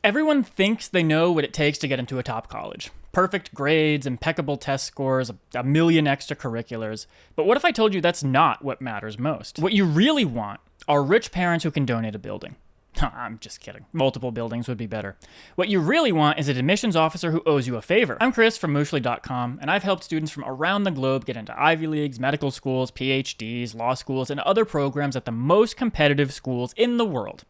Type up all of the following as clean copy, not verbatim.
Everyone thinks they know what it takes to get into a top college. Perfect grades, impeccable test scores, a million extracurriculars. But what if I told you that's not what matters most? What you really want are rich parents who can donate a building. I'm just kidding. Multiple buildings would be better. What you really want is an admissions officer who owes you a favor. I'm Chris from Mooshly.com, and I've helped students from around the globe get into Ivy Leagues, medical schools, PhDs, law schools, and other programs at the most competitive schools in the world.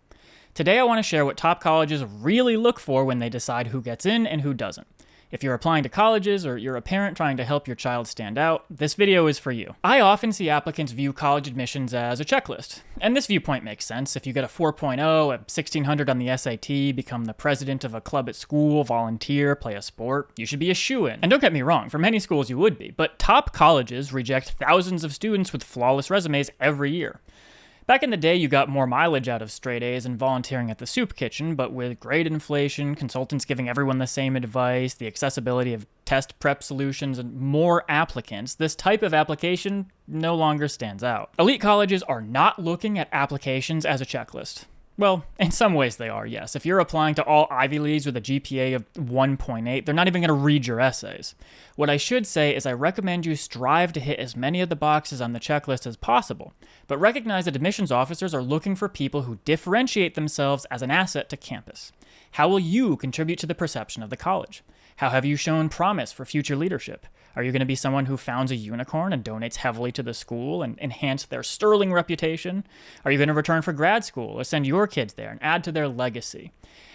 Today I want to share what top colleges really look for when they decide who gets in and who doesn't. If you're applying to colleges or you're a parent trying to help your child stand out, this video is for you. I often see applicants view college admissions as a checklist. And this viewpoint makes sense. If you get a 4.0, a 1600 on the SAT, become the president of a club at school, volunteer, play a sport, you should be a shoo-in. And don't get me wrong, for many schools you would be, but top colleges reject thousands of students with flawless resumes every year. Back in the day, you got more mileage out of straight A's and volunteering at the soup kitchen, but with grade inflation, consultants giving everyone the same advice, the accessibility of test prep solutions, and more applicants, this type of application no longer stands out. Elite colleges are not looking at applications as a checklist. Well, in some ways they are, yes. If you're applying to all Ivy Leagues with a GPA of 1.8, they're not even going to read your essays. What I should say is I recommend you strive to hit as many of the boxes on the checklist as possible, but recognize that admissions officers are looking for people who differentiate themselves as an asset to campus. How will you contribute to the perception of the college? How have you shown promise for future leadership? Are you going to be someone who founds a unicorn and donates heavily to the school and enhance their sterling reputation? Are you going to return for grad school or send your kids there and add to their legacy?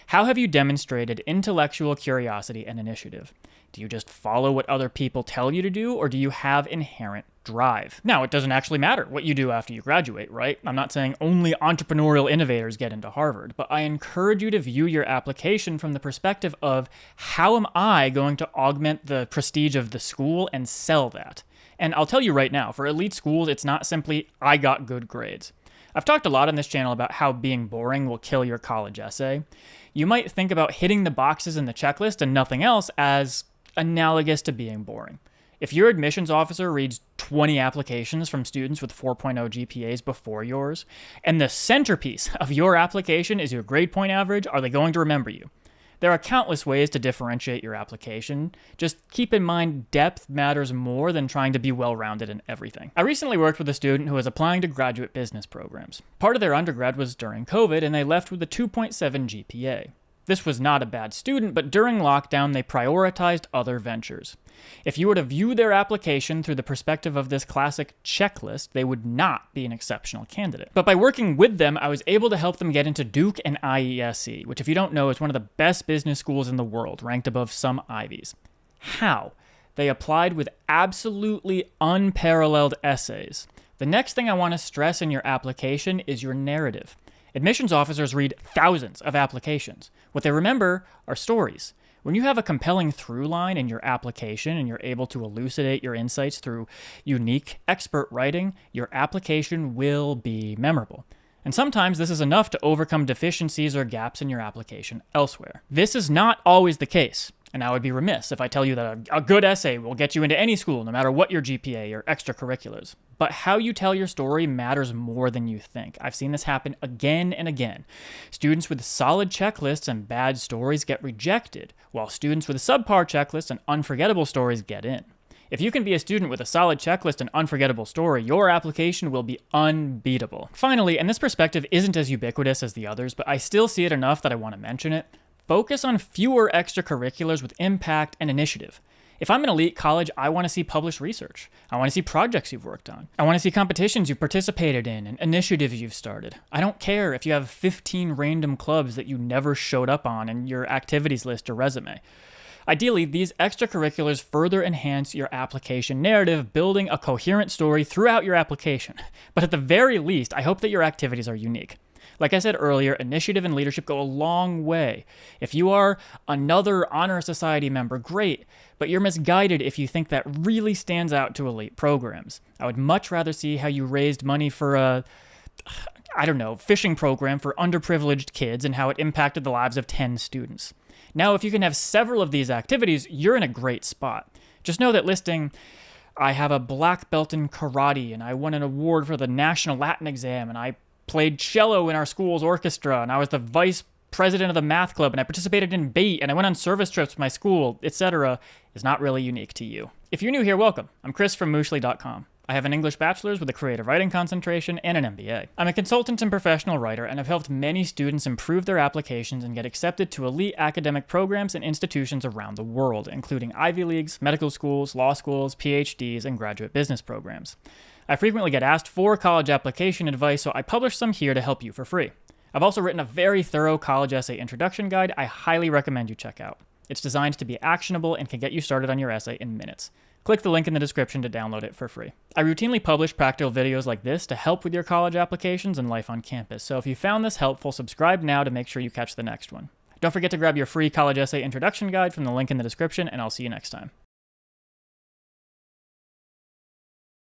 How have you demonstrated intellectual curiosity and initiative? Do you just follow what other people tell you to do, or do you have inherent drive? Now, it doesn't actually matter what you do after you graduate, right? I'm not saying only entrepreneurial innovators get into Harvard, but I encourage you to view your application from the perspective of how am I going to augment the prestige of the school and sell that? And I'll tell you right now, for elite schools, it's not simply, I got good grades. I've talked a lot on this channel about how being boring will kill your college essay. You might think about hitting the boxes in the checklist and nothing else as analogous to being boring. If your admissions officer reads 20 applications from students with 4.0 GPAs before yours, and the centerpiece of your application is your grade point average, are they going to remember you? There are countless ways to differentiate your application. Just keep in mind depth matters more than trying to be well-rounded in everything. I recently worked with a student who was applying to graduate business programs. Part of their undergrad was during COVID, and they left with a 2.7 GPA. This was not a bad student, but during lockdown, they prioritized other ventures. If you were to view their application through the perspective of this classic checklist, they would not be an exceptional candidate. But by working with them, I was able to help them get into Duke and IESE, which if you don't know is one of the best business schools in the world, ranked above some Ivies. How? They applied with absolutely unparalleled essays. The next thing I want to stress in your application is your narrative. Admissions officers read thousands of applications. What they remember are stories. When you have a compelling through line in your application and you're able to elucidate your insights through unique expert writing, your application will be memorable. And sometimes this is enough to overcome deficiencies or gaps in your application elsewhere. This is not always the case. And I would be remiss if I tell you that a good essay will get you into any school, no matter what your GPA or extracurriculars. But how you tell your story matters more than you think. I've seen this happen again and again. Students with solid checklists and bad stories get rejected, while students with subpar checklists and unforgettable stories get in. If you can be a student with a solid checklist and unforgettable story, your application will be unbeatable. Finally, and this perspective isn't as ubiquitous as the others, but I still see it enough that I want to mention it, focus on fewer extracurriculars with impact and initiative. If I'm an elite college, I want to see published research. I want to see projects you've worked on. I want to see competitions you've participated in and initiatives you've started. I don't care if you have 15 random clubs that you never showed up on in your activities list or resume. Ideally, these extracurriculars further enhance your application narrative, building a coherent story throughout your application. But at the very least, I hope that your activities are unique. Like I said earlier, initiative and leadership go a long way. If you are another honor society member, great, but you're misguided if you think that really stands out to elite programs. I would much rather see how you raised money for a, fishing program for underprivileged kids and how it impacted the lives of 10 students. Now, if you can have several of these activities, you're in a great spot. Just know that listing, I have a black belt in karate and I won an award for the National Latin exam and I played cello in our school's orchestra and I was the vice president of the math club and I participated in BATE and I went on service trips with my school, etc., is not really unique to you. If you're new here, welcome. I'm Chris from Mooshly.com. I have an English bachelor's with a creative writing concentration and an MBA. I'm a consultant and professional writer and have helped many students improve their applications and get accepted to elite academic programs and institutions around the world, including Ivy Leagues, medical schools, law schools, PhDs, and graduate business programs. I frequently get asked for college application advice, so I publish some here to help you for free. I've also written a very thorough college essay introduction guide I highly recommend you check out. It's designed to be actionable and can get you started on your essay in minutes. Click the link in the description to download it for free. I routinely publish practical videos like this to help with your college applications and life on campus, so if you found this helpful, subscribe now to make sure you catch the next one. Don't forget to grab your free college essay introduction guide from the link in the description, and I'll see you next time.